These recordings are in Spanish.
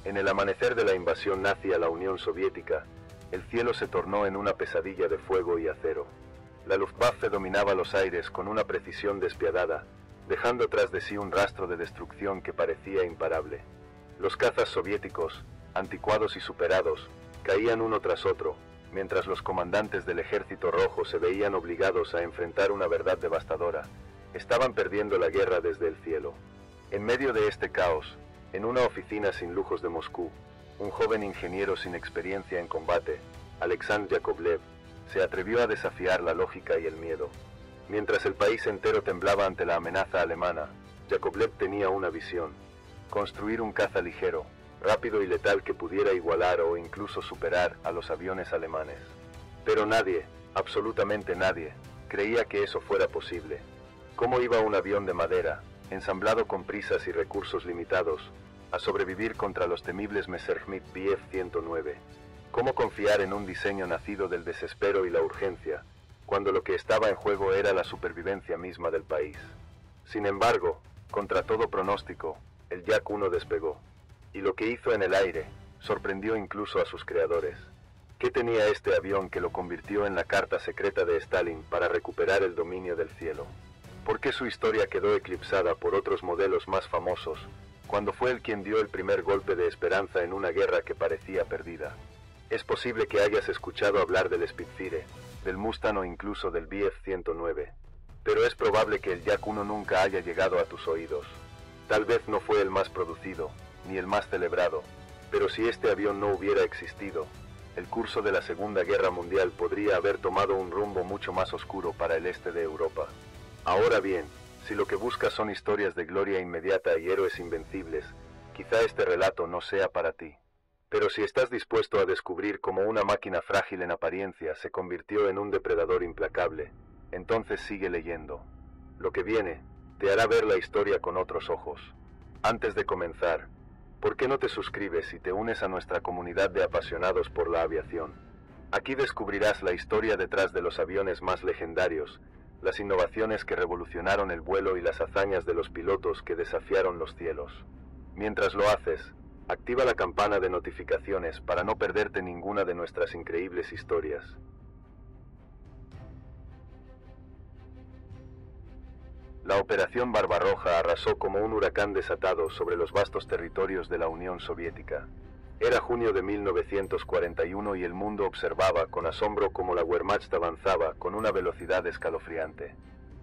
En el amanecer de la invasión nazi a la Unión Soviética, el cielo se tornó en una pesadilla de fuego y acero. La Luftwaffe dominaba los aires con una precisión despiadada, dejando tras de sí un rastro de destrucción que parecía imparable. Los cazas soviéticos, anticuados y superados, caían uno tras otro, mientras los comandantes del Ejército Rojo se veían obligados a enfrentar una verdad devastadora. Estaban perdiendo la guerra desde el cielo. En medio de este caos, en una oficina sin lujos de Moscú, un joven ingeniero sin experiencia en combate, Alexander Yakovlev, se atrevió a desafiar la lógica y el miedo. Mientras el país entero temblaba ante la amenaza alemana, Yakovlev tenía una visión: construir un caza ligero, rápido y letal que pudiera igualar o incluso superar a los aviones alemanes. Pero nadie, absolutamente nadie, creía que eso fuera posible. ¿Cómo iba un avión de madera, ensamblado con prisas y recursos limitados, a sobrevivir contra los temibles Messerschmitt Bf-109? ¿Cómo confiar en un diseño nacido del desespero y la urgencia, cuando lo que estaba en juego era la supervivencia misma del país? Sin embargo, contra todo pronóstico, el Yak-1 despegó. Y lo que hizo en el aire sorprendió incluso a sus creadores. ¿Qué tenía este avión que lo convirtió en la carta secreta de Stalin para recuperar el dominio del cielo? ¿Por qué su historia quedó eclipsada por otros modelos más famosos, cuando fue él quien dio el primer golpe de esperanza en una guerra que parecía perdida? Es posible que hayas escuchado hablar del Spitfire, del Mustang o incluso del Bf-109, pero es probable que el Yak-1 nunca haya llegado a tus oídos. Tal vez no fue el más producido, ni el más celebrado, pero si este avión no hubiera existido, el curso de la Segunda Guerra Mundial podría haber tomado un rumbo mucho más oscuro para el este de Europa. Ahora bien, si lo que buscas son historias de gloria inmediata y héroes invencibles, quizá este relato no sea para ti. Pero si estás dispuesto a descubrir cómo una máquina frágil en apariencia se convirtió en un depredador implacable, entonces sigue leyendo. Lo que viene te hará ver la historia con otros ojos. Antes de comenzar, ¿por qué no te suscribes y te unes a nuestra comunidad de apasionados por la aviación? Aquí descubrirás la historia detrás de los aviones más legendarios, las innovaciones que revolucionaron el vuelo y las hazañas de los pilotos que desafiaron los cielos. Mientras lo haces, activa la campana de notificaciones para no perderte ninguna de nuestras increíbles historias. La Operación Barbarroja arrasó como un huracán desatado sobre los vastos territorios de la Unión Soviética. Era junio de 1941 y el mundo observaba con asombro cómo la Wehrmacht avanzaba con una velocidad escalofriante.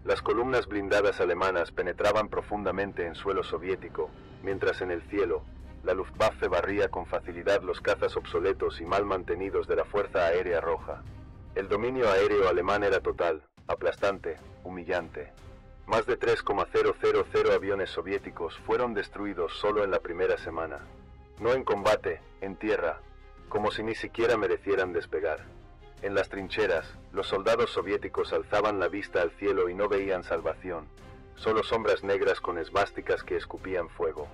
Las columnas blindadas alemanas penetraban profundamente en suelo soviético, mientras en el cielo, la Luftwaffe barría con facilidad los cazas obsoletos y mal mantenidos de la Fuerza Aérea Roja. El dominio aéreo alemán era total, aplastante, humillante. Más de 3,000 aviones soviéticos fueron destruidos solo en la primera semana. No en combate, en tierra, como si ni siquiera merecieran despegar. En las trincheras, los soldados soviéticos alzaban la vista al cielo y no veían salvación, solo sombras negras con esvásticas que escupían fuego.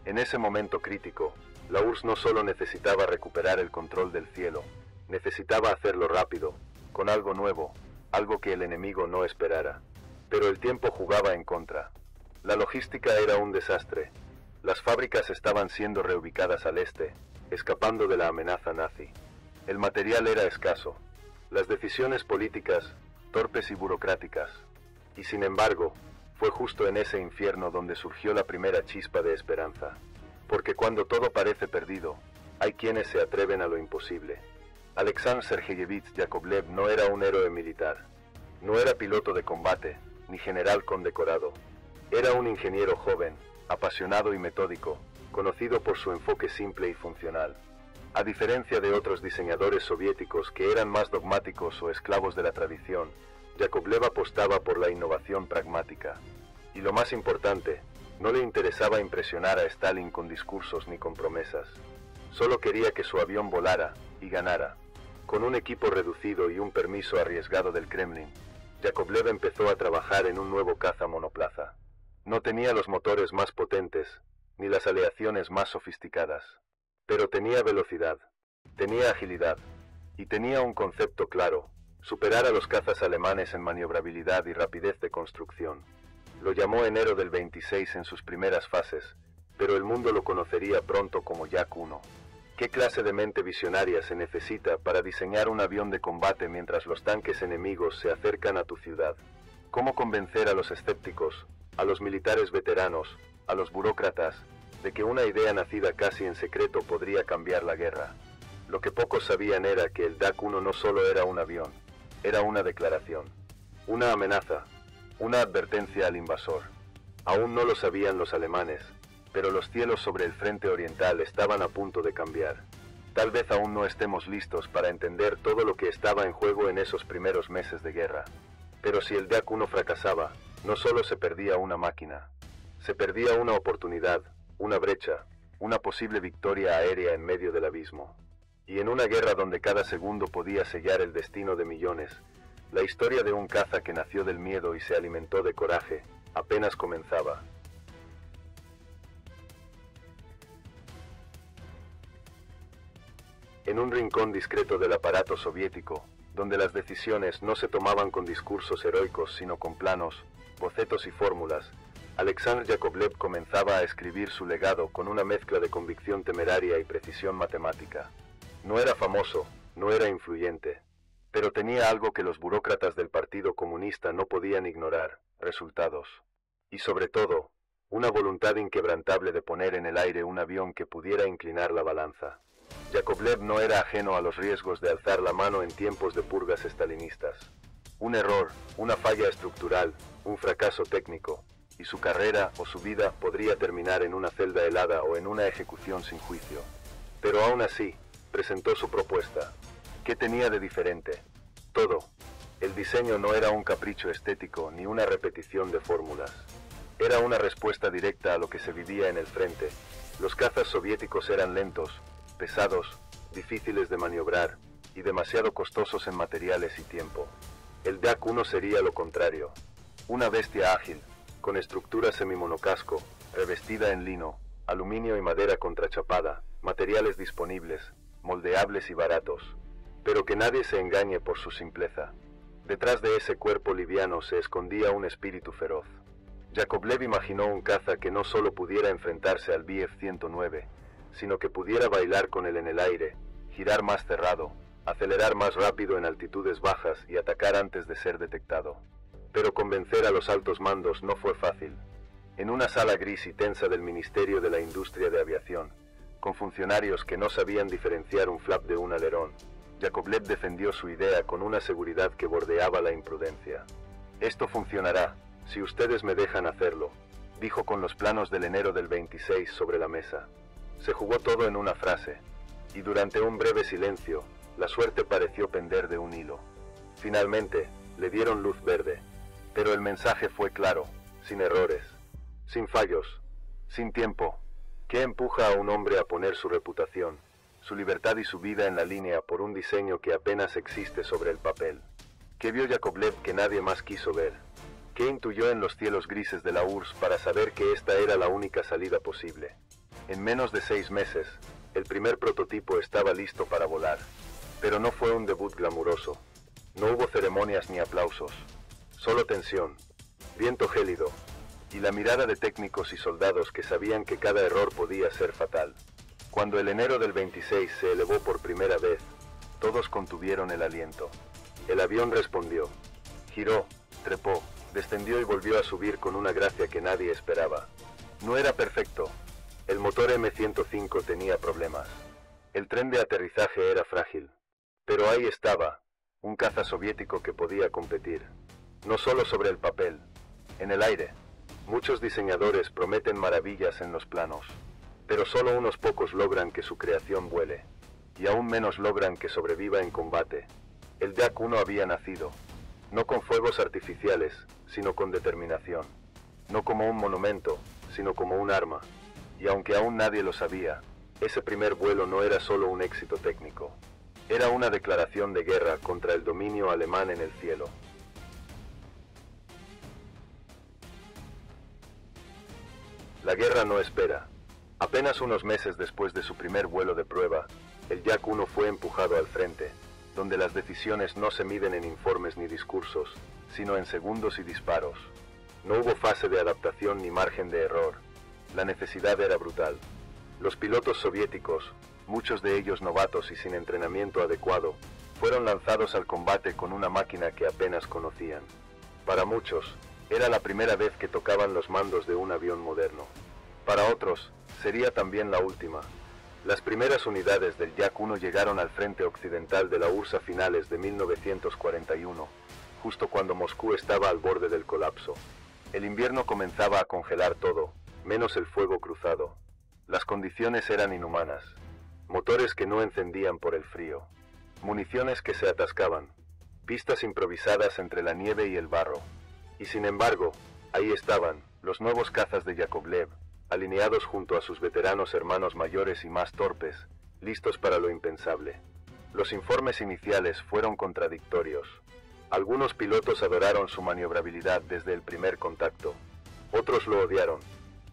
En ese momento crítico, la URSS no solo necesitaba recuperar el control del cielo, necesitaba hacerlo rápido, con algo nuevo, algo que el enemigo no esperara. Pero el tiempo jugaba en contra. La logística era un desastre. Las fábricas estaban siendo reubicadas al este, escapando de la amenaza nazi. El material era escaso. Las decisiones políticas, torpes y burocráticas. Y sin embargo, fue justo en ese infierno donde surgió la primera chispa de esperanza. Porque cuando todo parece perdido, hay quienes se atreven a lo imposible. Alexander Sergeyevich Yakovlev no era un héroe militar. No era piloto de combate, ni general condecorado. Era un ingeniero joven, apasionado y metódico, conocido por su enfoque simple y funcional. A diferencia de otros diseñadores soviéticos que eran más dogmáticos o esclavos de la tradición, Yakovlev apostaba por la innovación pragmática. Y lo más importante, no le interesaba impresionar a Stalin con discursos ni con promesas. Solo quería que su avión volara y ganara. Con un equipo reducido y un permiso arriesgado del Kremlin, Yakovlev empezó a trabajar en un nuevo caza monoplaza. No tenía los motores más potentes, ni las aleaciones más sofisticadas. Pero tenía velocidad, tenía agilidad, y tenía un concepto claro: superar a los cazas alemanes en maniobrabilidad y rapidez de construcción. Lo llamó enero del 26 en sus primeras fases, pero el mundo lo conocería pronto como Yak 1. ¿Qué clase de mente visionaria se necesita para diseñar un avión de combate mientras los tanques enemigos se acercan a tu ciudad? ¿Cómo convencer a los escépticos, a los militares veteranos, a los burócratas, de que una idea nacida casi en secreto podría cambiar la guerra? Lo que pocos sabían era que el Yak 1 no solo era un avión, era una declaración, una amenaza, una advertencia al invasor. Aún no lo sabían los alemanes, pero los cielos sobre el frente oriental estaban a punto de cambiar. Tal vez aún no estemos listos para entender todo lo que estaba en juego en esos primeros meses de guerra. Pero si el Yak 1 fracasaba, no solo se perdía una máquina, se perdía una oportunidad, una brecha, una posible victoria aérea en medio del abismo. Y en una guerra donde cada segundo podía sellar el destino de millones, la historia de un caza que nació del miedo y se alimentó de coraje, apenas comenzaba. En un rincón discreto del aparato soviético, donde las decisiones no se tomaban con discursos heroicos sino con planos, bocetos y fórmulas, Alexander Yakovlev comenzaba a escribir su legado con una mezcla de convicción temeraria y precisión matemática. No era famoso, no era influyente, pero tenía algo que los burócratas del Partido Comunista no podían ignorar: resultados. Y sobre todo, una voluntad inquebrantable de poner en el aire un avión que pudiera inclinar la balanza. Yakovlev no era ajeno a los riesgos de alzar la mano en tiempos de purgas estalinistas. Un error, una falla estructural, un fracaso técnico, y su carrera o su vida podría terminar en una celda helada o en una ejecución sin juicio. Pero aún así, presentó su propuesta. ¿Qué tenía de diferente? Todo. El diseño no era un capricho estético ni una repetición de fórmulas. Era una respuesta directa a lo que se vivía en el frente. Los cazas soviéticos eran lentos, pesados, difíciles de maniobrar, y demasiado costosos en materiales y tiempo. El Yak 1 sería lo contrario. Una bestia ágil, con estructura semimonocasco, revestida en lino, aluminio y madera contrachapada, materiales disponibles, moldeables y baratos. Pero que nadie se engañe por su simpleza. Detrás de ese cuerpo liviano se escondía un espíritu feroz. Yakovlev imaginó un caza que no solo pudiera enfrentarse al Bf-109, sino que pudiera bailar con él en el aire, girar más cerrado, acelerar más rápido en altitudes bajas y atacar antes de ser detectado. Pero convencer a los altos mandos no fue fácil. En una sala gris y tensa del Ministerio de la Industria de Aviación, con funcionarios que no sabían diferenciar un flap de un alerón, Yakovlev defendió su idea con una seguridad que bordeaba la imprudencia. «Esto funcionará, si ustedes me dejan hacerlo», dijo con los planos del enero del 26 sobre la mesa. Se jugó todo en una frase, y durante un breve silencio, la suerte pareció pender de un hilo. Finalmente, le dieron luz verde, pero el mensaje fue claro, sin errores, sin fallos, sin tiempo. ¿Qué empuja a un hombre a poner su reputación, su libertad y su vida en la línea por un diseño que apenas existe sobre el papel? ¿Qué vio Yakovlev que nadie más quiso ver? ¿Qué intuyó en los cielos grises de la URSS para saber que esta era la única salida posible? En menos de 6 meses, el primer prototipo estaba listo para volar. Pero no fue un debut glamuroso. No hubo ceremonias ni aplausos. Solo tensión, viento gélido, y la mirada de técnicos y soldados que sabían que cada error podía ser fatal. Cuando el enero del 26 se elevó por primera vez, todos contuvieron el aliento. El avión respondió. Giró, trepó, descendió y volvió a subir con una gracia que nadie esperaba. No era perfecto. El motor M105 tenía problemas. El tren de aterrizaje era frágil. Pero ahí estaba, un caza soviético que podía competir. No solo sobre el papel, en el aire. Muchos diseñadores prometen maravillas en los planos, pero solo unos pocos logran que su creación vuele, y aún menos logran que sobreviva en combate. El Yak 1 había nacido, no con fuegos artificiales, sino con determinación. No como un monumento, sino como un arma. Y aunque aún nadie lo sabía, ese primer vuelo no era solo un éxito técnico. Era una declaración de guerra contra el dominio alemán en el cielo. La guerra no espera. Apenas unos meses después de su primer vuelo de prueba, el Yak 1 fue empujado al frente, donde las decisiones no se miden en informes ni discursos, sino en segundos y disparos. No hubo fase de adaptación ni margen de error. la necesidad era brutal. Los pilotos soviéticos, muchos de ellos novatos y sin entrenamiento adecuado, fueron lanzados al combate con una máquina que apenas conocían. Para muchos, era la primera vez que tocaban los mandos de un avión moderno. Para otros, sería también la última. Las primeras unidades del Yak-1 llegaron al frente occidental de la URSS a finales de 1941, justo cuando Moscú estaba al borde del colapso. El invierno comenzaba a congelar todo, menos el fuego cruzado. Las condiciones eran inhumanas. Motores que no encendían por el frío. Municiones que se atascaban. Pistas improvisadas entre la nieve y el barro. Y sin embargo, ahí estaban, los nuevos cazas de Yakovlev, alineados junto a sus veteranos hermanos mayores y más torpes, listos para lo impensable. Los informes iniciales fueron contradictorios. Algunos pilotos adoraron su maniobrabilidad desde el primer contacto. Otros lo odiaron,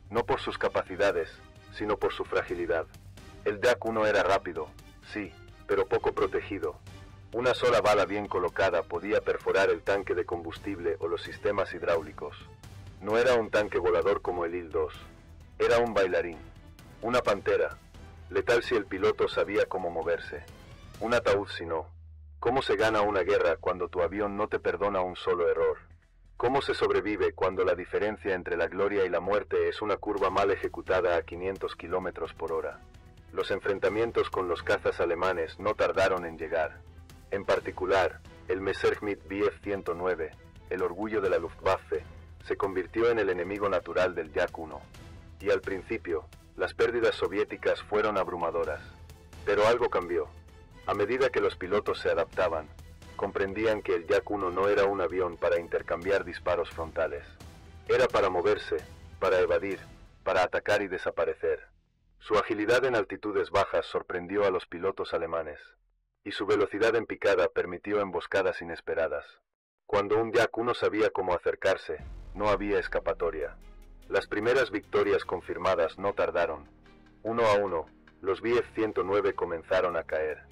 no por sus capacidades, sino por su fragilidad. El Yak-1 era rápido, sí, pero poco protegido. Una sola bala bien colocada podía perforar el tanque de combustible o los sistemas hidráulicos. No era un tanque volador como el Il-2. Era un bailarín. Una pantera. Letal si el piloto sabía cómo moverse. Un ataúd si no. ¿Cómo se gana una guerra cuando tu avión no te perdona un solo error? ¿Cómo se sobrevive cuando la diferencia entre la gloria y la muerte es una curva mal ejecutada a 500 kilómetros por hora? Los enfrentamientos con los cazas alemanes no tardaron en llegar. En particular, el Messerschmitt Bf 109, el orgullo de la Luftwaffe, se convirtió en el enemigo natural del Yak-1. Y al principio, las pérdidas soviéticas fueron abrumadoras. Pero algo cambió. A medida que los pilotos se adaptaban, comprendían que el Yak-1 no era un avión para intercambiar disparos frontales. Era para moverse, para evadir, para atacar y desaparecer. Su agilidad en altitudes bajas sorprendió a los pilotos alemanes, y su velocidad en picada permitió emboscadas inesperadas. Cuando un Yak-1 sabía cómo acercarse, no había escapatoria. Las primeras victorias confirmadas no tardaron. Uno a uno, los Bf 109 comenzaron a caer.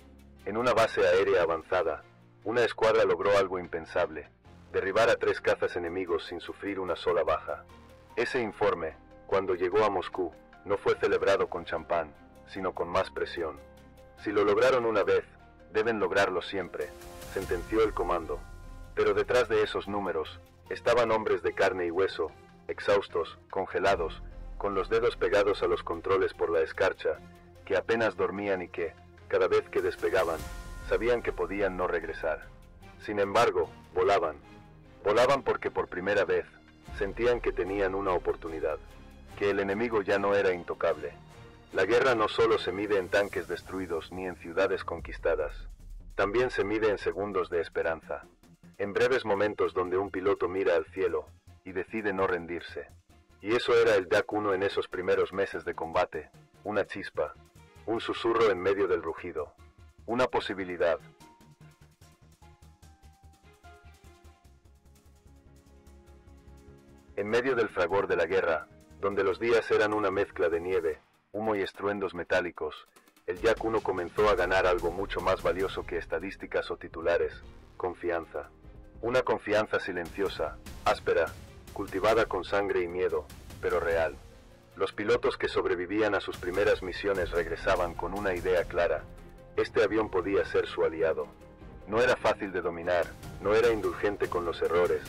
En una base aérea avanzada, una escuadra logró algo impensable: derribar a 3 cazas enemigos sin sufrir una sola baja. Ese informe, cuando llegó a Moscú, no fue celebrado con champán, sino con más presión. Si lo lograron una vez, deben lograrlo siempre, sentenció el comando. Pero detrás de esos números, estaban hombres de carne y hueso, exhaustos, congelados, con los dedos pegados a los controles por la escarcha, que apenas dormían y que, cada vez que despegaban, sabían que podían no regresar. Sin embargo, volaban. Volaban porque por primera vez, sentían que tenían una oportunidad, que el enemigo ya no era intocable. La guerra no solo se mide en tanques destruidos ni en ciudades conquistadas, también se mide en segundos de esperanza, en breves momentos donde un piloto mira al cielo y decide no rendirse. Y eso era el Yak-1 en esos primeros meses de combate: una chispa, un susurro en medio del rugido, una posibilidad. En medio del fragor de la guerra, donde los días eran una mezcla de nieve, humo y estruendos metálicos, el Yak-1 comenzó a ganar algo mucho más valioso que estadísticas o titulares: confianza. Una confianza silenciosa, áspera, cultivada con sangre y miedo, pero real. Los pilotos que sobrevivían a sus primeras misiones regresaban con una idea clara: este avión podía ser su aliado. No era fácil de dominar, no era indulgente con los errores,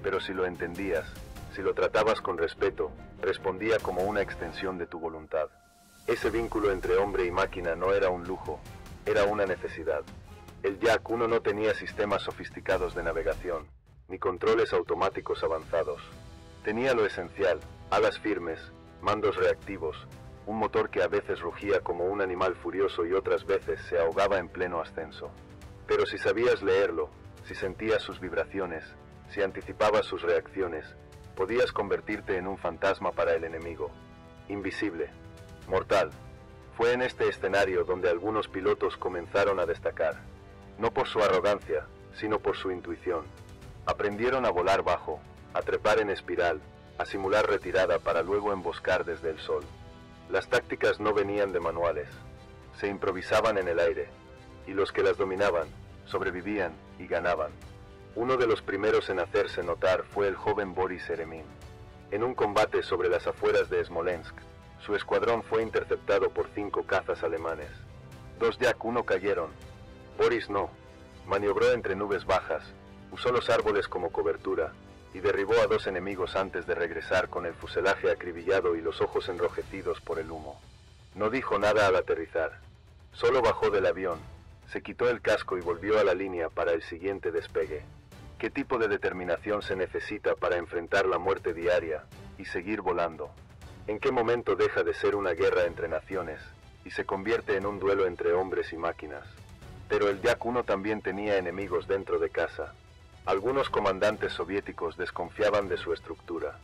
pero si lo entendías, si lo tratabas con respeto, respondía como una extensión de tu voluntad. Ese vínculo entre hombre y máquina no era un lujo, era una necesidad. El Yak-1 no tenía sistemas sofisticados de navegación, ni controles automáticos avanzados. Tenía lo esencial: alas firmes, mandos reactivos, un motor que a veces rugía como un animal furioso y otras veces se ahogaba en pleno ascenso. Pero si sabías leerlo, si sentías sus vibraciones, si anticipabas sus reacciones, podías convertirte en un fantasma para el enemigo. Invisible, mortal. Fue en este escenario donde algunos pilotos comenzaron a destacar. No por su arrogancia, sino por su intuición. Aprendieron a volar bajo, a trepar en espiral, a simular retirada para luego emboscar desde el sol. Las tácticas no venían de manuales, se improvisaban en el aire, y los que las dominaban, sobrevivían y ganaban. Uno de los primeros en hacerse notar fue el joven Boris Eremin. En un combate sobre las afueras de Smolensk, su escuadrón fue interceptado por 5 cazas alemanes. 2 Yak-1 cayeron. Boris no. Maniobró entre nubes bajas, usó los árboles como cobertura, y derribó a 2 enemigos antes de regresar con el fuselaje acribillado y los ojos enrojecidos por el humo. No dijo nada al aterrizar. Solo bajó del avión, se quitó el casco y volvió a la línea para el siguiente despegue. ¿Qué tipo de determinación se necesita para enfrentar la muerte diaria y seguir volando? ¿En qué momento deja de ser una guerra entre naciones y se convierte en un duelo entre hombres y máquinas? Pero el Yak-1 también tenía enemigos dentro de casa. Algunos comandantes soviéticos desconfiaban de su estructura.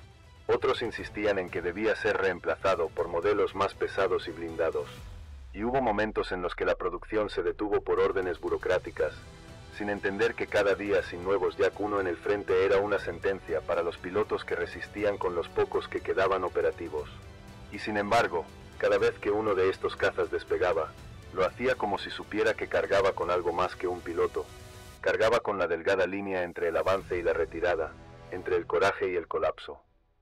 Otros insistían en que debía ser reemplazado por modelos más pesados y blindados. Y hubo momentos en los que la producción se detuvo por órdenes burocráticas, sin entender que cada día sin nuevos Yak-1 en el frente era una sentencia para los pilotos que resistían con los pocos que quedaban operativos. Y sin embargo, cada vez que uno de estos cazas despegaba, lo hacía como si supiera que cargaba con algo más que un piloto. Cargaba con la delgada línea entre el avance y la retirada, entre el coraje y el colapso.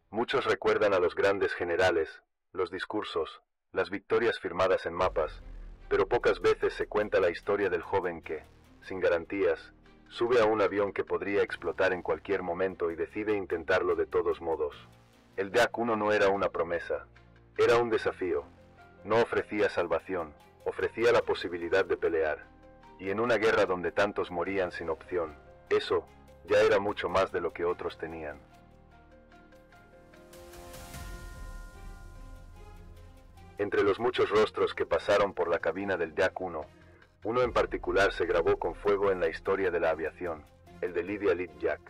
Muchos recuerdan a los grandes generales, los discursos, las victorias firmadas en mapas, pero pocas veces se cuenta la historia del joven que, sin garantías, sube a un avión que podría explotar en cualquier momento y decide intentarlo de todos modos. El Yak-1 no era una promesa, era un desafío. No ofrecía salvación, ofrecía la posibilidad de pelear. Y en una guerra donde tantos morían sin opción, eso ya era mucho más de lo que otros tenían. Entre los muchos rostros que pasaron por la cabina del Yak-1, uno en particular se grabó con fuego en la historia de la aviación, el de Lydia Lityak,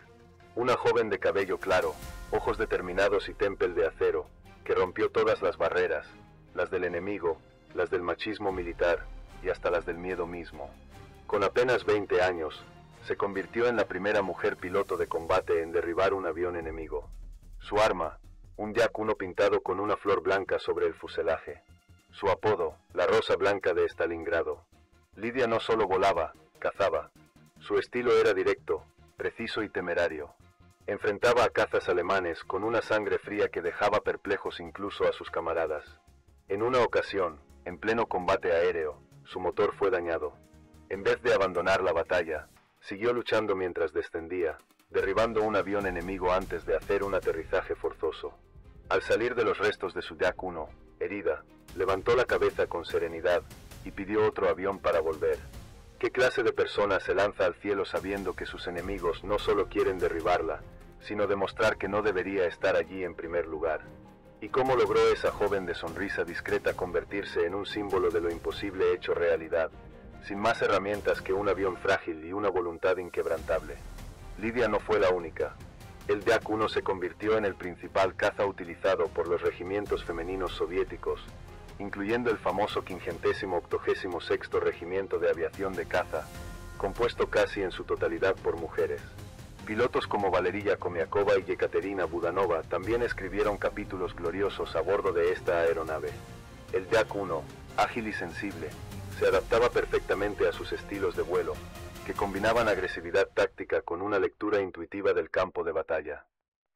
una joven de cabello claro, ojos determinados y témpel de acero, que rompió todas las barreras, las del enemigo, las del machismo militar y hasta las del miedo mismo. Con apenas 20 años, se convirtió en la primera mujer piloto de combate en derribar un avión enemigo. Su arma, un Yak-1 pintado con una flor blanca sobre el fuselaje. Su apodo, la Rosa Blanca de Stalingrado. Lydia no solo volaba, cazaba. Su estilo era directo, preciso y temerario. Enfrentaba a cazas alemanes con una sangre fría que dejaba perplejos incluso a sus camaradas. En una ocasión, en pleno combate aéreo, su motor fue dañado. En vez de abandonar la batalla, siguió luchando mientras descendía, derribando un avión enemigo antes de hacer un aterrizaje forzoso. Al salir de los restos de su Yak-1, herida, levantó la cabeza con serenidad y pidió otro avión para volver. ¿Qué clase de persona se lanza al cielo sabiendo que sus enemigos no solo quieren derribarla, sino demostrar que no debería estar allí en primer lugar? ¿Y cómo logró esa joven de sonrisa discreta convertirse en un símbolo de lo imposible hecho realidad, sin más herramientas que un avión frágil y una voluntad inquebrantable? Lydia no fue la única. El Yak-1 se convirtió en el principal caza utilizado por los regimientos femeninos soviéticos, incluyendo el famoso 586º Regimiento de Aviación de Caza, compuesto casi en su totalidad por mujeres. Pilotos como Valeria Komiakova y Yekaterina Budanova también escribieron capítulos gloriosos a bordo de esta aeronave. El Yak-1, ágil y sensible, se adaptaba perfectamente a sus estilos de vuelo, que combinaban agresividad táctica con una lectura intuitiva del campo de batalla.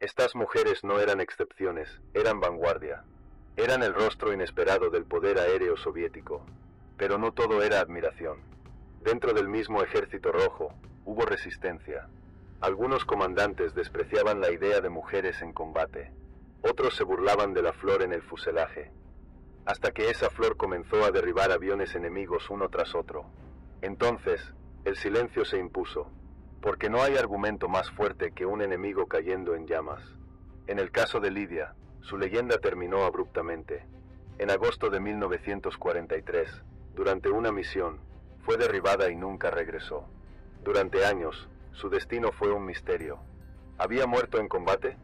Estas mujeres no eran excepciones, eran vanguardia. Eran el rostro inesperado del poder aéreo soviético. Pero no todo era admiración. Dentro del mismo Ejército Rojo, hubo resistencia. Algunos comandantes despreciaban la idea de mujeres en combate. Otros se burlaban de la flor en el fuselaje. Hasta que esa flor comenzó a derribar aviones enemigos uno tras otro. Entonces, el silencio se impuso, porque no hay argumento más fuerte que un enemigo cayendo en llamas. En el caso de Lydia, su leyenda terminó abruptamente. En agosto de 1943, durante una misión, fue derribada y nunca regresó. Durante años, su destino fue un misterio. ¿Había muerto en combate?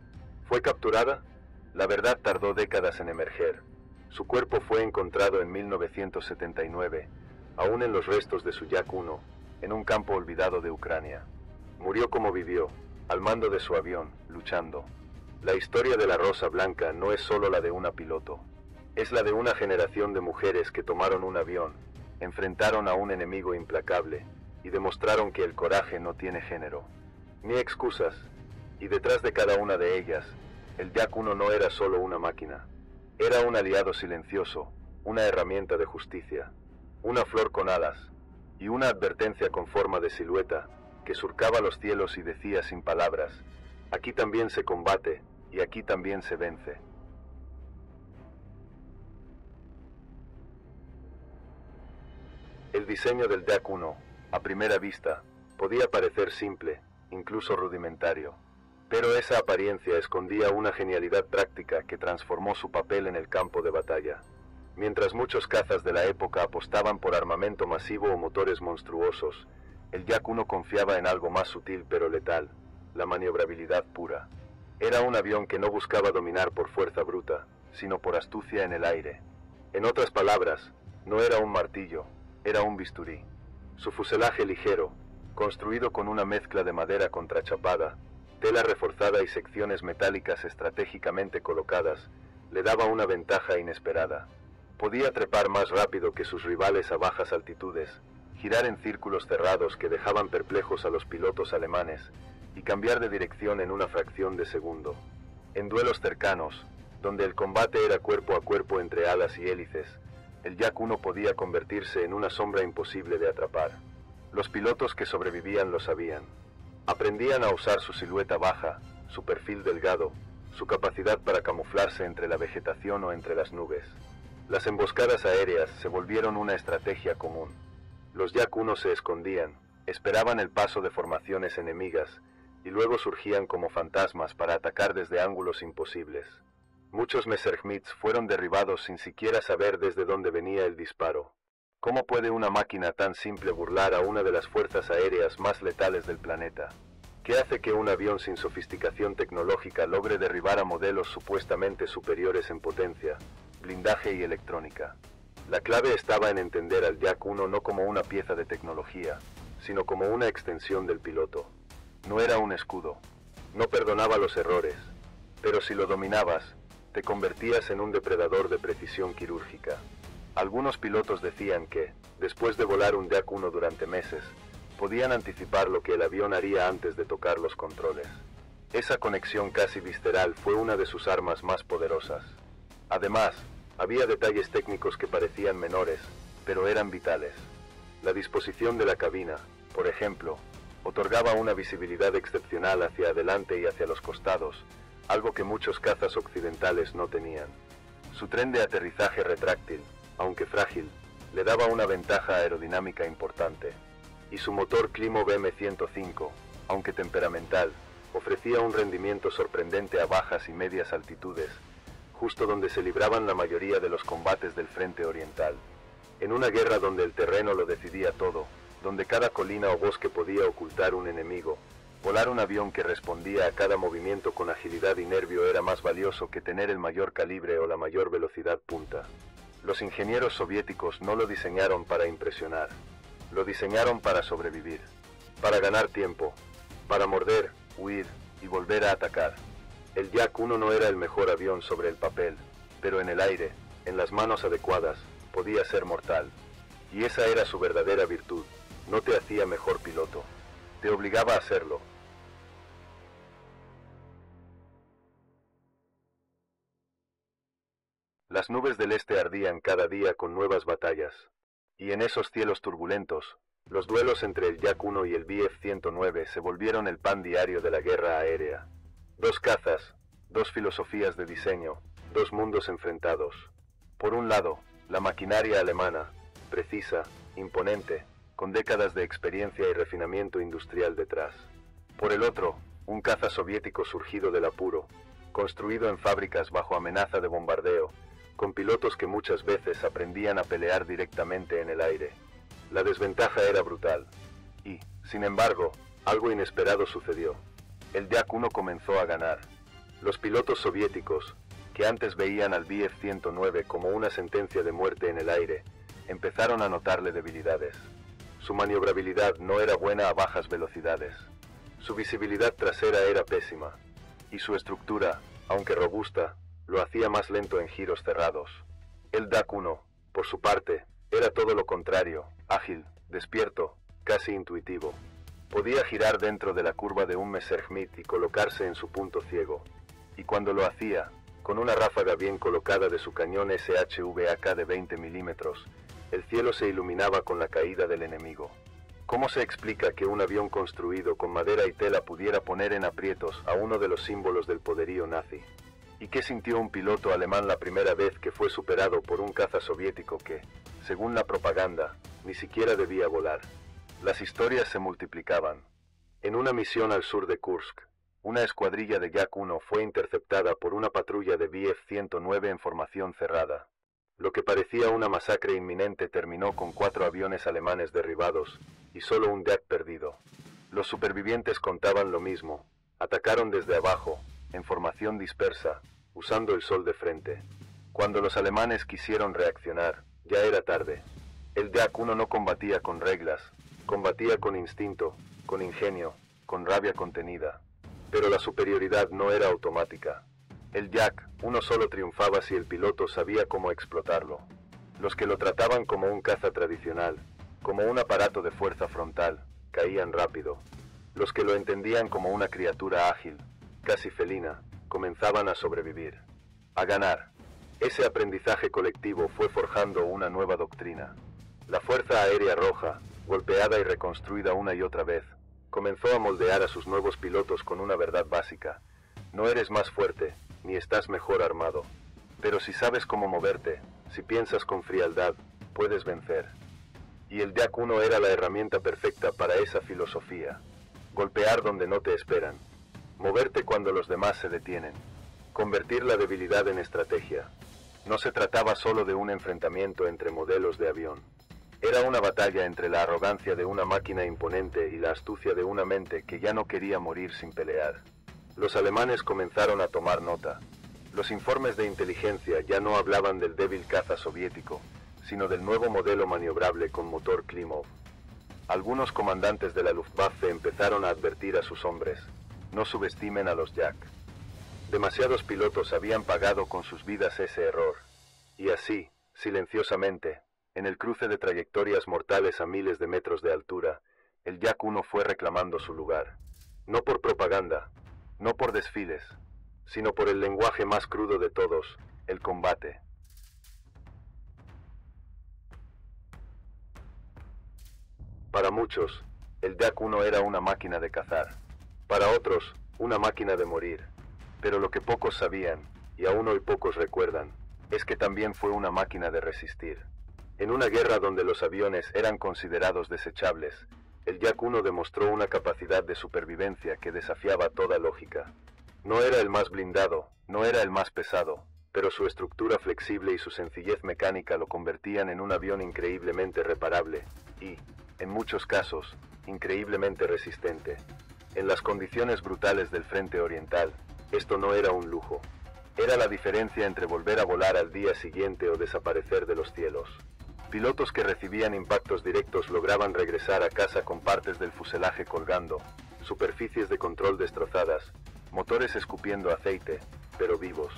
¿Fue capturada? La verdad tardó décadas en emerger. Su cuerpo fue encontrado en 1979, aún en los restos de su Yak-1, en un campo olvidado de Ucrania. Murió como vivió, al mando de su avión, luchando. La historia de la Rosa Blanca no es solo la de una piloto. Es la de una generación de mujeres que tomaron un avión, enfrentaron a un enemigo implacable y demostraron que el coraje no tiene género, ni excusas, y detrás de cada una de ellas el Yak-1 no era solo una máquina. Era un aliado silencioso, una herramienta de justicia, una flor con alas, y una advertencia con forma de silueta, que surcaba los cielos y decía sin palabras: aquí también se combate, y aquí también se vence. El diseño del Yak-1, a primera vista, podía parecer simple, incluso rudimentario, pero esa apariencia escondía una genialidad práctica que transformó su papel en el campo de batalla. Mientras muchos cazas de la época apostaban por armamento masivo o motores monstruosos, el Yak-1 confiaba en algo más sutil pero letal: la maniobrabilidad pura. Era un avión que no buscaba dominar por fuerza bruta, sino por astucia en el aire. En otras palabras, no era un martillo, era un bisturí. Su fuselaje ligero, construido con una mezcla de madera contrachapada, tela reforzada y secciones metálicas estratégicamente colocadas, le daba una ventaja inesperada. Podía trepar más rápido que sus rivales a bajas altitudes, girar en círculos cerrados que dejaban perplejos a los pilotos alemanes, y cambiar de dirección en una fracción de segundo. En duelos cercanos, donde el combate era cuerpo a cuerpo entre alas y hélices, el Yak-1 podía convertirse en una sombra imposible de atrapar. Los pilotos que sobrevivían lo sabían. Aprendían a usar su silueta baja, su perfil delgado, su capacidad para camuflarse entre la vegetación o entre las nubes. Las emboscadas aéreas se volvieron una estrategia común. Los Yak-1 se escondían, esperaban el paso de formaciones enemigas, y luego surgían como fantasmas para atacar desde ángulos imposibles. Muchos Messerschmitts fueron derribados sin siquiera saber desde dónde venía el disparo. ¿Cómo puede una máquina tan simple burlar a una de las fuerzas aéreas más letales del planeta? ¿Qué hace que un avión sin sofisticación tecnológica logre derribar a modelos supuestamente superiores en potencia, blindaje y electrónica? La clave estaba en entender al Yak-1 no como una pieza de tecnología, sino como una extensión del piloto. No era un escudo, no perdonaba los errores, pero si lo dominabas, te convertías en un depredador de precisión quirúrgica. Algunos pilotos decían que, después de volar un Yak-1 durante meses, podían anticipar lo que el avión haría antes de tocar los controles. Esa conexión casi visceral fue una de sus armas más poderosas. Además, había detalles técnicos que parecían menores, pero eran vitales. La disposición de la cabina, por ejemplo, otorgaba una visibilidad excepcional hacia adelante y hacia los costados, algo que muchos cazas occidentales no tenían. Su tren de aterrizaje retráctil, aunque frágil, le daba una ventaja aerodinámica importante. Y su motor Climo BM-105, aunque temperamental, ofrecía un rendimiento sorprendente a bajas y medias altitudes, justo donde se libraban la mayoría de los combates del frente oriental. En una guerra donde el terreno lo decidía todo, donde cada colina o bosque podía ocultar un enemigo, volar un avión que respondía a cada movimiento con agilidad y nervio era más valioso que tener el mayor calibre o la mayor velocidad punta. Los ingenieros soviéticos no lo diseñaron para impresionar, lo diseñaron para sobrevivir, para ganar tiempo, para morder, huir y volver a atacar. El Yak-1 no era el mejor avión sobre el papel, pero en el aire, en las manos adecuadas, podía ser mortal. Y esa era su verdadera virtud. No te hacía mejor piloto, te obligaba a hacerlo. Las nubes del este ardían cada día con nuevas batallas, y en esos cielos turbulentos, los duelos entre el Yak-1 y el Bf-109 se volvieron el pan diario de la guerra aérea. Dos cazas, dos filosofías de diseño, dos mundos enfrentados. Por un lado, la maquinaria alemana, precisa, imponente, con décadas de experiencia y refinamiento industrial detrás. Por el otro, un caza soviético surgido del apuro, construido en fábricas bajo amenaza de bombardeo, con pilotos que muchas veces aprendían a pelear directamente en el aire. La desventaja era brutal. Y, sin embargo, algo inesperado sucedió. El Yak-1 comenzó a ganar. Los pilotos soviéticos, que antes veían al Bf-109 como una sentencia de muerte en el aire, empezaron a notarle debilidades. Su maniobrabilidad no era buena a bajas velocidades. Su visibilidad trasera era pésima. Y su estructura, aunque robusta, lo hacía más lento en giros cerrados. El Yak-1, por su parte, era todo lo contrario, ágil, despierto, casi intuitivo. Podía girar dentro de la curva de un Messerschmitt y colocarse en su punto ciego. Y cuando lo hacía, con una ráfaga bien colocada de su cañón SHVAK de 20 milímetros, el cielo se iluminaba con la caída del enemigo. ¿Cómo se explica que un avión construido con madera y tela pudiera poner en aprietos a uno de los símbolos del poderío nazi? ¿Y qué sintió un piloto alemán la primera vez que fue superado por un caza soviético que, según la propaganda, ni siquiera debía volar? Las historias se multiplicaban. En una misión al sur de Kursk, una escuadrilla de Yak-1 fue interceptada por una patrulla de Bf-109 en formación cerrada. Lo que parecía una masacre inminente terminó con 4 aviones alemanes derribados y solo un Yak perdido. Los supervivientes contaban lo mismo. Atacaron desde abajo, en formación dispersa, usando el sol de frente. Cuando los alemanes quisieron reaccionar, ya era tarde. El Yak-1 no combatía con reglas, combatía con instinto, con ingenio, con rabia contenida. Pero la superioridad no era automática. El Yak-1 solo triunfaba si el piloto sabía cómo explotarlo. Los que lo trataban como un caza tradicional, como un aparato de fuerza frontal, caían rápido. Los que lo entendían como una criatura ágil, casi felina, comenzaban a sobrevivir, a ganar. Ese aprendizaje colectivo fue forjando una nueva doctrina. La Fuerza Aérea Roja, golpeada y reconstruida una y otra vez, comenzó a moldear a sus nuevos pilotos con una verdad básica. No eres más fuerte, ni estás mejor armado. Pero si sabes cómo moverte, si piensas con frialdad, puedes vencer. Y el Yak-1 era la herramienta perfecta para esa filosofía. Golpear donde no te esperan. Moverte cuando los demás se detienen. Convertir la debilidad en estrategia. No se trataba solo de un enfrentamiento entre modelos de avión. Era una batalla entre la arrogancia de una máquina imponente y la astucia de una mente que ya no quería morir sin pelear. Los alemanes comenzaron a tomar nota. Los informes de inteligencia ya no hablaban del débil caza soviético, sino del nuevo modelo maniobrable con motor Klimov. Algunos comandantes de la Luftwaffe empezaron a advertir a sus hombres: no subestimen a los Yak. Demasiados pilotos habían pagado con sus vidas ese error. Y así, silenciosamente, en el cruce de trayectorias mortales a miles de metros de altura, el Yak-1 fue reclamando su lugar. No por propaganda, no por desfiles, sino por el lenguaje más crudo de todos, el combate. Para muchos, el Yak-1 era una máquina de cazar. Para otros, una máquina de morir. Pero lo que pocos sabían, y aún hoy pocos recuerdan, es que también fue una máquina de resistir. En una guerra donde los aviones eran considerados desechables, el Yak-1 demostró una capacidad de supervivencia que desafiaba toda lógica. No era el más blindado, no era el más pesado, pero su estructura flexible y su sencillez mecánica lo convertían en un avión increíblemente reparable y, en muchos casos, increíblemente resistente. En las condiciones brutales del frente oriental, esto no era un lujo. Era la diferencia entre volver a volar al día siguiente o desaparecer de los cielos. Pilotos que recibían impactos directos lograban regresar a casa con partes del fuselaje colgando, superficies de control destrozadas, motores escupiendo aceite, pero vivos.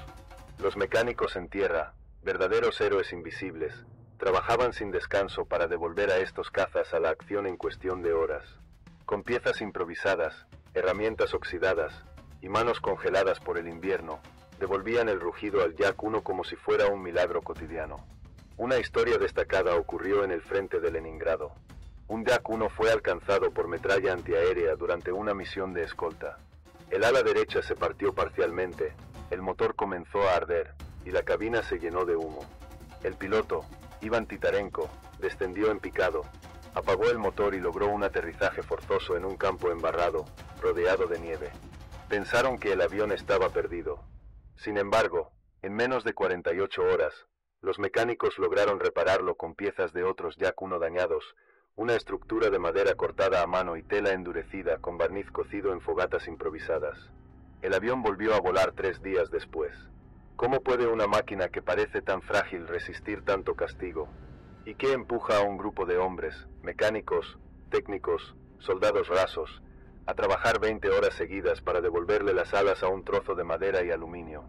Los mecánicos en tierra, verdaderos héroes invisibles, trabajaban sin descanso para devolver a estos cazas a la acción en cuestión de horas. Con piezas improvisadas, herramientas oxidadas y manos congeladas por el invierno, devolvían el rugido al Yak-1 como si fuera un milagro cotidiano. Una historia destacada ocurrió en el frente de Leningrado. Un Yak-1 fue alcanzado por metralla antiaérea durante una misión de escolta. El ala derecha se partió parcialmente, el motor comenzó a arder y la cabina se llenó de humo. El piloto, Iván Titarenko, descendió en picado, apagó el motor y logró un aterrizaje forzoso en un campo embarrado, rodeado de nieve. Pensaron que el avión estaba perdido. Sin embargo, en menos de 48 horas, los mecánicos lograron repararlo con piezas de otros Yak-1 dañados, una estructura de madera cortada a mano y tela endurecida con barniz cocido en fogatas improvisadas. El avión volvió a volar 3 días después. ¿Cómo puede una máquina que parece tan frágil resistir tanto castigo? ¿Y qué empuja a un grupo de hombres, mecánicos, técnicos, soldados rasos, a trabajar 20 horas seguidas para devolverle las alas a un trozo de madera y aluminio?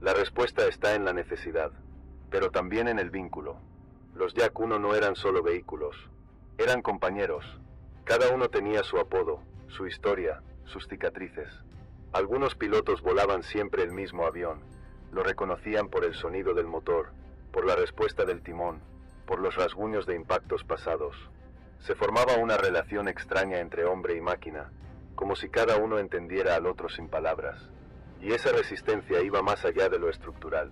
La respuesta está en la necesidad, pero también en el vínculo. Los Yak-1 no eran solo vehículos, eran compañeros. Cada uno tenía su apodo, su historia, sus cicatrices. Algunos pilotos volaban siempre el mismo avión, lo reconocían por el sonido del motor, por la respuesta del timón, por los rasguños de impactos pasados. Se formaba una relación extraña entre hombre y máquina, como si cada uno entendiera al otro sin palabras. Y esa resistencia iba más allá de lo estructural.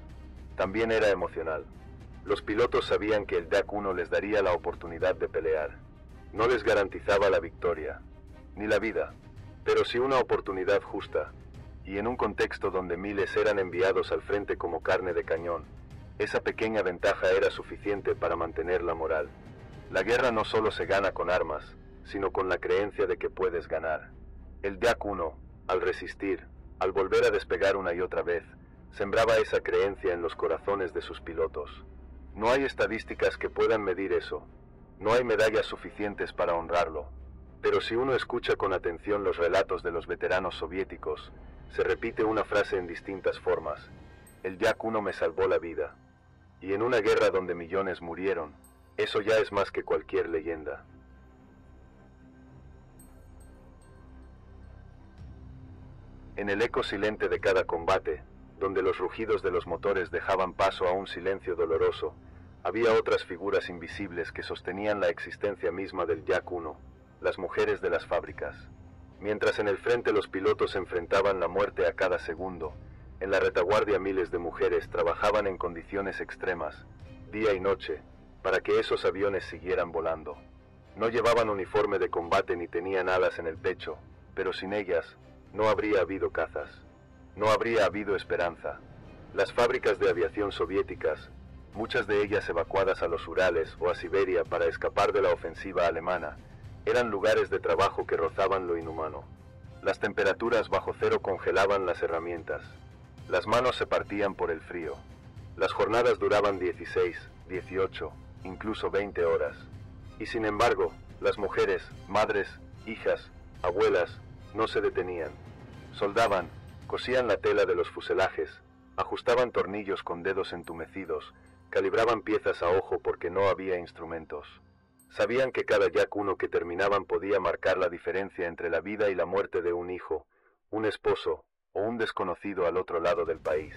También era emocional. Los pilotos sabían que el DAC-1 les daría la oportunidad de pelear. No les garantizaba la victoria, ni la vida, pero sí una oportunidad justa, y en un contexto donde miles eran enviados al frente como carne de cañón, esa pequeña ventaja era suficiente para mantener la moral. La guerra no solo se gana con armas, sino con la creencia de que puedes ganar. El DAC-1, al resistir, al volver a despegar una y otra vez, sembraba esa creencia en los corazones de sus pilotos. No hay estadísticas que puedan medir eso. No hay medallas suficientes para honrarlo. Pero si uno escucha con atención los relatos de los veteranos soviéticos, se repite una frase en distintas formas. El DAC-1 me salvó la vida. Y en una guerra donde millones murieron, eso ya es más que cualquier leyenda. En el eco silente de cada combate, donde los rugidos de los motores dejaban paso a un silencio doloroso, había otras figuras invisibles que sostenían la existencia misma del DAC-1, las mujeres de las fábricas. Mientras en el frente los pilotos enfrentaban la muerte a cada segundo, en la retaguardia miles de mujeres trabajaban en condiciones extremas, día y noche, para que esos aviones siguieran volando. No llevaban uniforme de combate ni tenían alas en el pecho, pero sin ellas, no habría habido cazas. No habría habido esperanza. Las fábricas de aviación soviéticas, muchas de ellas evacuadas a los Urales o a Siberia para escapar de la ofensiva alemana, eran lugares de trabajo que rozaban lo inhumano. Las temperaturas bajo cero congelaban las herramientas. Las manos se partían por el frío. Las jornadas duraban 16, 18, incluso 20 horas. Y sin embargo, las mujeres, madres, hijas, abuelas, no se detenían. Soldaban, cosían la tela de los fuselajes, ajustaban tornillos con dedos entumecidos, calibraban piezas a ojo porque no había instrumentos. Sabían que cada DAC-1 que terminaban podía marcar la diferencia entre la vida y la muerte de un hijo, un esposo o un desconocido al otro lado del país.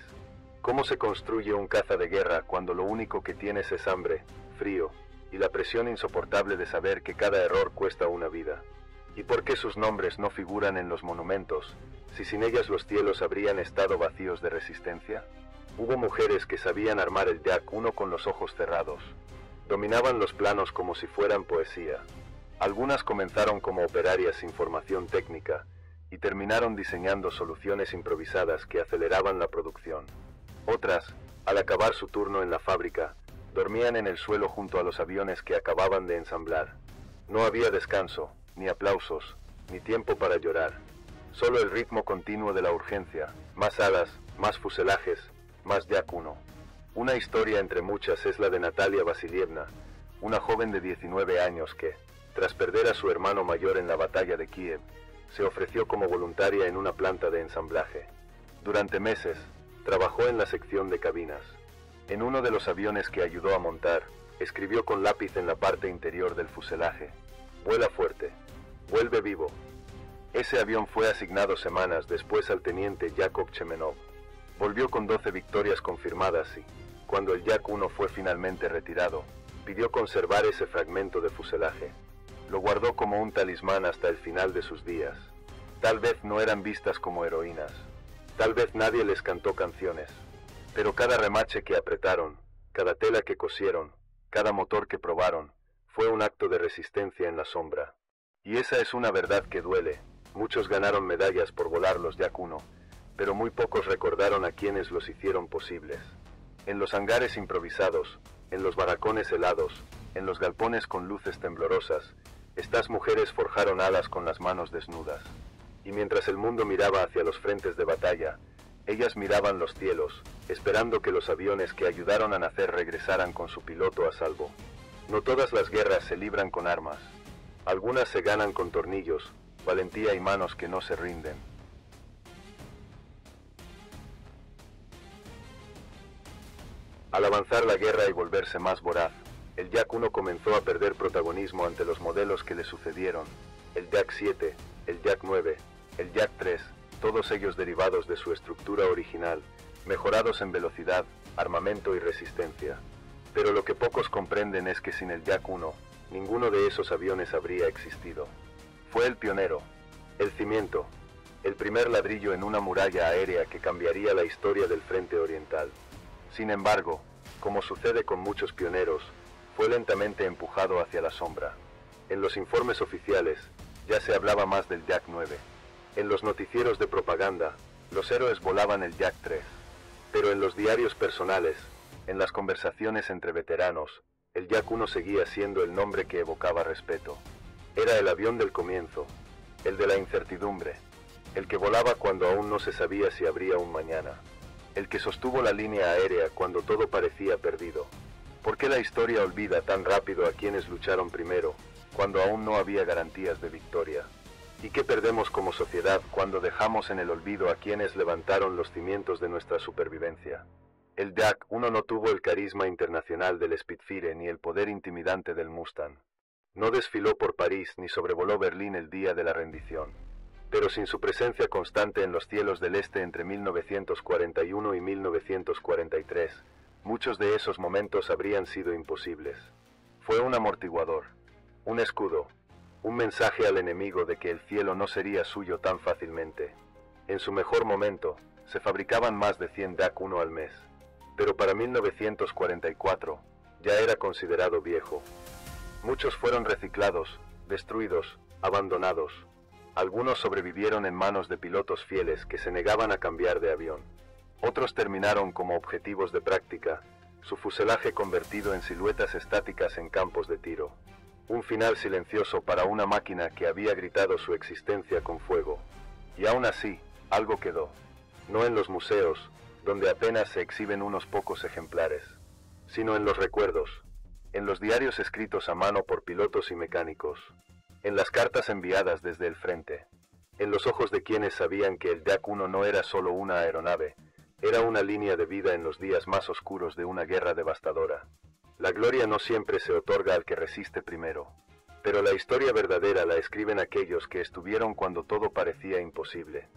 ¿Cómo se construye un caza de guerra cuando lo único que tienes es hambre, frío y la presión insoportable de saber que cada error cuesta una vida? ¿Y por qué sus nombres no figuran en los monumentos, si sin ellas los cielos habrían estado vacíos de resistencia? Hubo mujeres que sabían armar el DAC-1 con los ojos cerrados. Dominaban los planos como si fueran poesía. Algunas comenzaron como operarias sin formación técnica y terminaron diseñando soluciones improvisadas que aceleraban la producción. Otras, al acabar su turno en la fábrica, dormían en el suelo junto a los aviones que acababan de ensamblar. No había descanso, ni aplausos, ni tiempo para llorar. Solo el ritmo continuo de la urgencia, más alas, más fuselajes, más DAC-1. Una historia entre muchas es la de Natalia Vasilievna, una joven de 19 años que, tras perder a su hermano mayor en la batalla de Kiev, se ofreció como voluntaria en una planta de ensamblaje. Durante meses, trabajó en la sección de cabinas. En uno de los aviones que ayudó a montar, escribió con lápiz en la parte interior del fuselaje: «Vuela fuerte, vuelve vivo». Ese avión fue asignado semanas después al teniente Yakov Chemenov. Volvió con 12 victorias confirmadas y, cuando el DAC-1 fue finalmente retirado, pidió conservar ese fragmento de fuselaje. Lo guardó como un talismán hasta el final de sus días. Tal vez no eran vistas como heroínas. Tal vez nadie les cantó canciones. Pero cada remache que apretaron, cada tela que cosieron, cada motor que probaron, fue un acto de resistencia en la sombra. Y esa es una verdad que duele. Muchos ganaron medallas por volar los DAC-1, pero muy pocos recordaron a quienes los hicieron posibles. En los hangares improvisados, en los barracones helados, en los galpones con luces temblorosas, estas mujeres forjaron alas con las manos desnudas. Y mientras el mundo miraba hacia los frentes de batalla, ellas miraban los cielos, esperando que los aviones que ayudaron a nacer regresaran con su piloto a salvo. No todas las guerras se libran con armas. Algunas se ganan con tornillos, valentía y manos que no se rinden. Al avanzar la guerra y volverse más voraz, el DAC-1 comenzó a perder protagonismo ante los modelos que le sucedieron: el DAC-7, el DAC-9, el DAC-3, todos ellos derivados de su estructura original, mejorados en velocidad, armamento y resistencia. Pero lo que pocos comprenden es que sin el Yak 1, ninguno de esos aviones habría existido. Fue el pionero, el cimiento, el primer ladrillo en una muralla aérea que cambiaría la historia del frente oriental. Sin embargo, como sucede con muchos pioneros, fue lentamente empujado hacia la sombra. En los informes oficiales, ya se hablaba más del Yak 9. En los noticieros de propaganda, los héroes volaban el Yak 3. Pero en los diarios personales, en las conversaciones entre veteranos, el Yak 1 seguía siendo el nombre que evocaba respeto. Era el avión del comienzo, el de la incertidumbre, el que volaba cuando aún no se sabía si habría un mañana, el que sostuvo la línea aérea cuando todo parecía perdido. ¿Por qué la historia olvida tan rápido a quienes lucharon primero, cuando aún no había garantías de victoria? ¿Y qué perdemos como sociedad cuando dejamos en el olvido a quienes levantaron los cimientos de nuestra supervivencia? El Yak 1 no tuvo el carisma internacional del Spitfire ni el poder intimidante del Mustang. No desfiló por París ni sobrevoló Berlín el día de la rendición. Pero sin su presencia constante en los cielos del este entre 1941 y 1943, muchos de esos momentos habrían sido imposibles. Fue un amortiguador, un escudo, un mensaje al enemigo de que el cielo no sería suyo tan fácilmente. En su mejor momento, se fabricaban más de 100 Yak 1 al mes. Pero para 1944, ya era considerado viejo. Muchos fueron reciclados, destruidos, abandonados. Algunos sobrevivieron en manos de pilotos fieles que se negaban a cambiar de avión. Otros terminaron como objetivos de práctica, su fuselaje convertido en siluetas estáticas en campos de tiro. Un final silencioso para una máquina que había gritado su existencia con fuego. Y aún así, algo quedó. No en los museos, donde apenas se exhiben unos pocos ejemplares, sino en los recuerdos, en los diarios escritos a mano por pilotos y mecánicos, en las cartas enviadas desde el frente, en los ojos de quienes sabían que el Yak 1 no era solo una aeronave, era una línea de vida en los días más oscuros de una guerra devastadora. La gloria no siempre se otorga al que resiste primero, pero la historia verdadera la escriben aquellos que estuvieron cuando todo parecía imposible.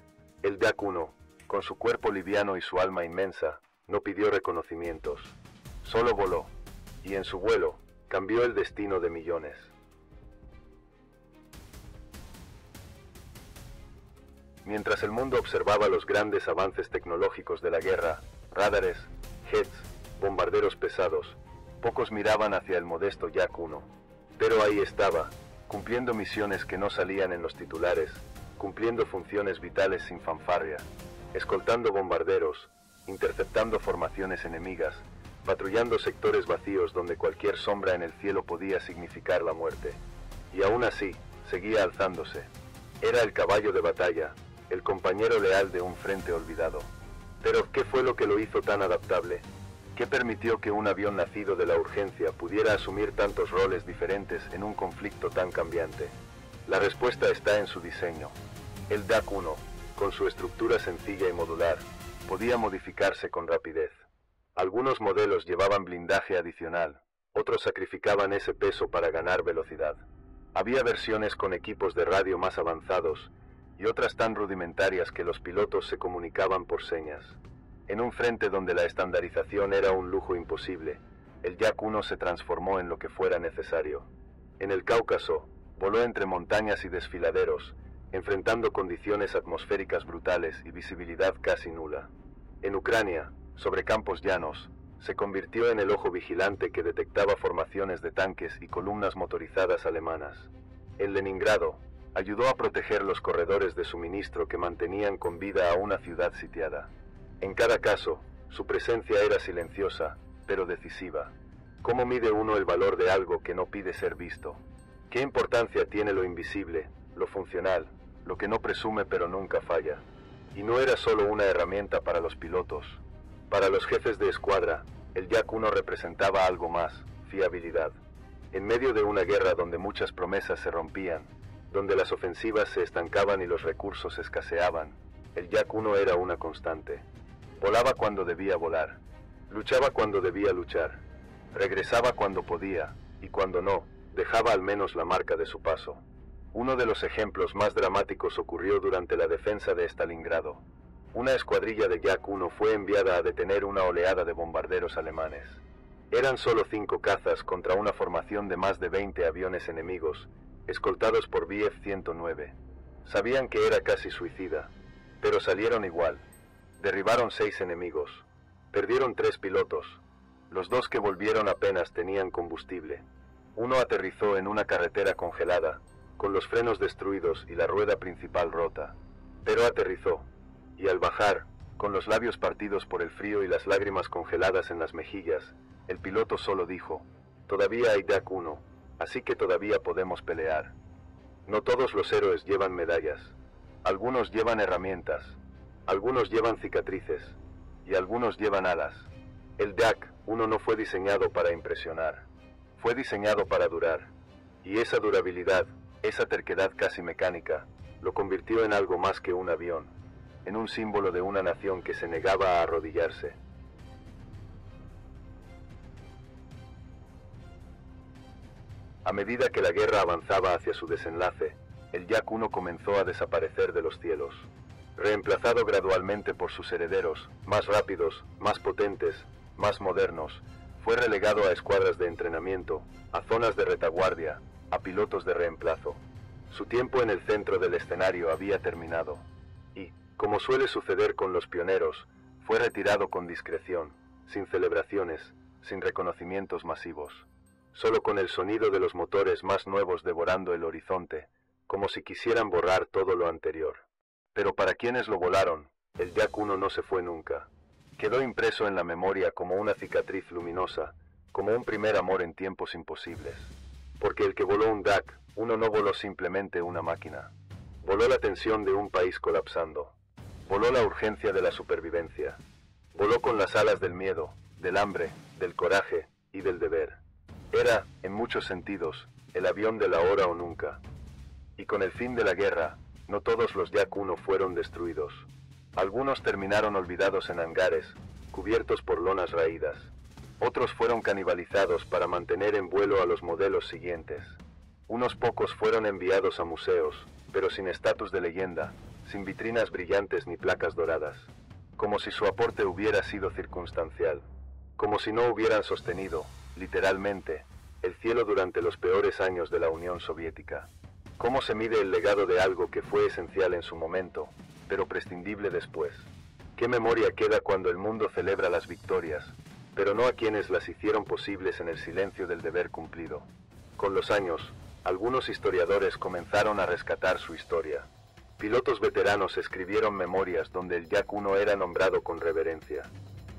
El Yak 1, con su cuerpo liviano y su alma inmensa, no pidió reconocimientos. Solo voló, y en su vuelo, cambió el destino de millones. Mientras el mundo observaba los grandes avances tecnológicos de la guerra, radares, jets, bombarderos pesados, pocos miraban hacia el modesto Yak 1. Pero ahí estaba, cumpliendo misiones que no salían en los titulares, cumpliendo funciones vitales sin fanfarria, escoltando bombarderos, interceptando formaciones enemigas, patrullando sectores vacíos donde cualquier sombra en el cielo podía significar la muerte. Y aún así, seguía alzándose. Era el caballo de batalla, el compañero leal de un frente olvidado. Pero, ¿qué fue lo que lo hizo tan adaptable? ¿Qué permitió que un avión nacido de la urgencia pudiera asumir tantos roles diferentes en un conflicto tan cambiante? La respuesta está en su diseño. El Yak 1, con su estructura sencilla y modular, podía modificarse con rapidez. Algunos modelos llevaban blindaje adicional, otros sacrificaban ese peso para ganar velocidad. Había versiones con equipos de radio más avanzados, y otras tan rudimentarias que los pilotos se comunicaban por señas. En un frente donde la estandarización era un lujo imposible, el Yak 1 se transformó en lo que fuera necesario. En el Cáucaso, voló entre montañas y desfiladeros, enfrentando condiciones atmosféricas brutales y visibilidad casi nula. En Ucrania, sobre campos llanos, se convirtió en el ojo vigilante que detectaba formaciones de tanques y columnas motorizadas alemanas. En Leningrado, ayudó a proteger los corredores de suministro que mantenían con vida a una ciudad sitiada. En cada caso, su presencia era silenciosa, pero decisiva. ¿Cómo mide uno el valor de algo que no pide ser visto? ¿Qué importancia tiene lo invisible, lo funcional, lo que no presume pero nunca falla? Y no era solo una herramienta para los pilotos. Para los jefes de escuadra, el Yak 1 representaba algo más, fiabilidad. En medio de una guerra donde muchas promesas se rompían, donde las ofensivas se estancaban y los recursos escaseaban, el Yak 1 era una constante. Volaba cuando debía volar, luchaba cuando debía luchar, regresaba cuando podía, y cuando no, dejaba al menos la marca de su paso. Uno de los ejemplos más dramáticos ocurrió durante la defensa de Stalingrado. Una escuadrilla de Yak-1 fue enviada a detener una oleada de bombarderos alemanes. Eran solo 5 cazas contra una formación de más de 20 aviones enemigos, escoltados por Bf-109. Sabían que era casi suicida, pero salieron igual. Derribaron 6 enemigos. Perdieron 3 pilotos. Los 2 que volvieron apenas tenían combustible. Uno aterrizó en una carretera congelada, con los frenos destruidos y la rueda principal rota. Pero aterrizó, y al bajar, con los labios partidos por el frío y las lágrimas congeladas en las mejillas, el piloto solo dijo: «Todavía hay Yak-1, así que todavía podemos pelear». No todos los héroes llevan medallas. Algunos llevan herramientas, algunos llevan cicatrices, y algunos llevan alas. El Yak-1 no fue diseñado para impresionar, fue diseñado para durar, y esa durabilidad, esa terquedad casi mecánica, lo convirtió en algo más que un avión, en un símbolo de una nación que se negaba a arrodillarse. A medida que la guerra avanzaba hacia su desenlace, el Yak-1 comenzó a desaparecer de los cielos, reemplazado gradualmente por sus herederos, más rápidos, más potentes, más modernos. Fue relegado a escuadras de entrenamiento, a zonas de retaguardia, a pilotos de reemplazo. Su tiempo en el centro del escenario había terminado, y, como suele suceder con los pioneros, fue retirado con discreción, sin celebraciones, sin reconocimientos masivos, solo con el sonido de los motores más nuevos devorando el horizonte, como si quisieran borrar todo lo anterior. Pero para quienes lo volaron, el Yak-1 no se fue nunca. Quedó impreso en la memoria como una cicatriz luminosa, como un primer amor en tiempos imposibles. Porque el que voló un Yak-1 no voló simplemente una máquina. Voló la tensión de un país colapsando. Voló la urgencia de la supervivencia. Voló con las alas del miedo, del hambre, del coraje y del deber. Era, en muchos sentidos, el avión de la ahora o nunca. Y con el fin de la guerra, no todos los Yak-1 fueron destruidos. Algunos terminaron olvidados en hangares, cubiertos por lonas raídas. Otros fueron canibalizados para mantener en vuelo a los modelos siguientes. Unos pocos fueron enviados a museos, pero sin estatus de leyenda, sin vitrinas brillantes ni placas doradas. Como si su aporte hubiera sido circunstancial. Como si no hubieran sostenido, literalmente, el cielo durante los peores años de la Unión Soviética. ¿Cómo se mide el legado de algo que fue esencial en su momento, pero prescindible después? ¿Qué memoria queda cuando el mundo celebra las victorias, pero no a quienes las hicieron posibles en el silencio del deber cumplido? Con los años, algunos historiadores comenzaron a rescatar su historia. Pilotos veteranos escribieron memorias donde el Yak-1 era nombrado con reverencia.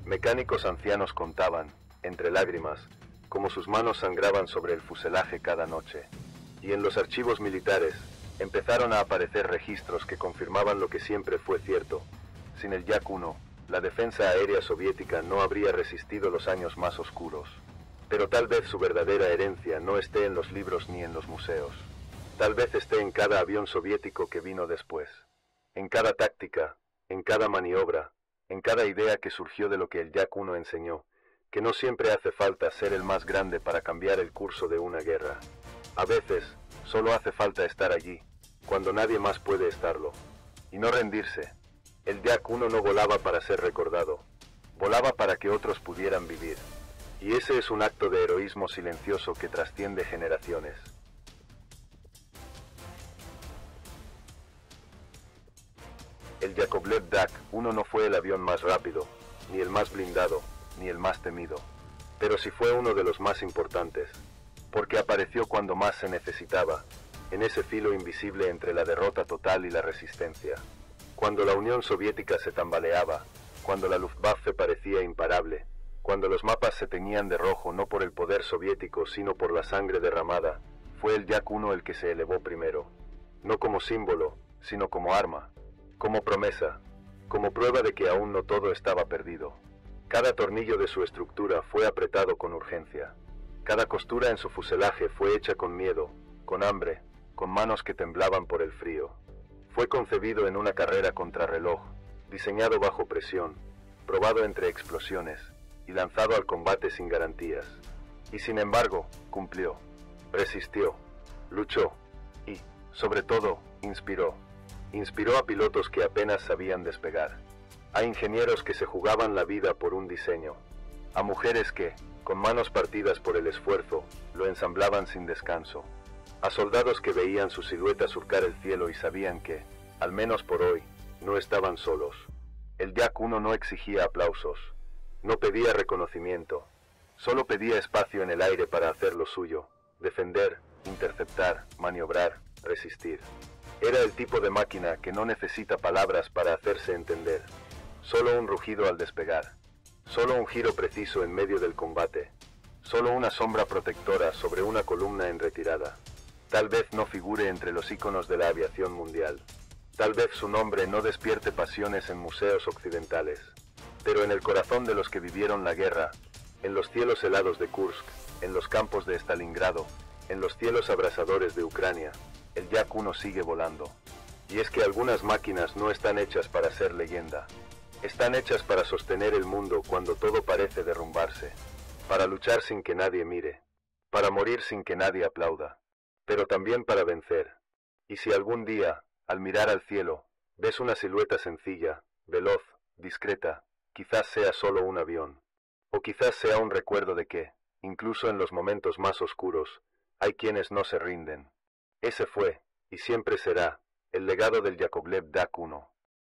Mecánicos ancianos contaban, entre lágrimas, cómo sus manos sangraban sobre el fuselaje cada noche. Y en los archivos militares, empezaron a aparecer registros que confirmaban lo que siempre fue cierto. Sin el Yak-1, la defensa aérea soviética no habría resistido los años más oscuros. Pero tal vez su verdadera herencia no esté en los libros ni en los museos. Tal vez esté en cada avión soviético que vino después. En cada táctica, en cada maniobra, en cada idea que surgió de lo que el Yak-1 enseñó, que no siempre hace falta ser el más grande para cambiar el curso de una guerra. A veces, solo hace falta estar allí, cuando nadie más puede estarlo, y no rendirse. El Yak-1 no volaba para ser recordado, volaba para que otros pudieran vivir, y ese es un acto de heroísmo silencioso que trasciende generaciones. El Yakovlev Yak-1 no fue el avión más rápido, ni el más blindado, ni el más temido, pero sí fue uno de los más importantes, porque apareció cuando más se necesitaba, en ese filo invisible entre la derrota total y la resistencia. Cuando la Unión Soviética se tambaleaba, cuando la Luftwaffe parecía imparable, cuando los mapas se teñían de rojo no por el poder soviético sino por la sangre derramada, fue el Yak-1 el que se elevó primero, no como símbolo, sino como arma, como promesa, como prueba de que aún no todo estaba perdido. Cada tornillo de su estructura fue apretado con urgencia. Cada costura en su fuselaje fue hecha con miedo, con hambre, con manos que temblaban por el frío. Fue concebido en una carrera contrarreloj, diseñado bajo presión, probado entre explosiones, y lanzado al combate sin garantías. Y sin embargo, cumplió, resistió, luchó, y, Sobre todo, inspiró. Inspiró a pilotos que apenas sabían despegar. A ingenieros que se jugaban la vida por un diseño. A mujeres que, con manos partidas por el esfuerzo, lo ensamblaban sin descanso. A soldados que veían su silueta surcar el cielo y sabían que, al menos por hoy, no estaban solos. El Yak 1 no exigía aplausos, no pedía reconocimiento, solo pedía espacio en el aire para hacer lo suyo, defender, interceptar, maniobrar, resistir. Era el tipo de máquina que no necesita palabras para hacerse entender, solo un rugido al despegar, solo un giro preciso en medio del combate, solo una sombra protectora sobre una columna en retirada. Tal vez no figure entre los íconos de la aviación mundial. Tal vez su nombre no despierte pasiones en museos occidentales. Pero en el corazón de los que vivieron la guerra, en los cielos helados de Kursk, en los campos de Stalingrado, en los cielos abrasadores de Ucrania, el Yak 1 sigue volando. Y es que algunas máquinas no están hechas para ser leyenda. Están hechas para sostener el mundo cuando todo parece derrumbarse. Para luchar sin que nadie mire. Para morir sin que nadie aplauda. Pero también para vencer. Y si algún día, al mirar al cielo, ves una silueta sencilla, veloz, discreta, quizás sea solo un avión. O quizás sea un recuerdo de que, incluso en los momentos más oscuros, hay quienes no se rinden. Ese fue, y siempre será, el legado del Yakovlev Yak 1.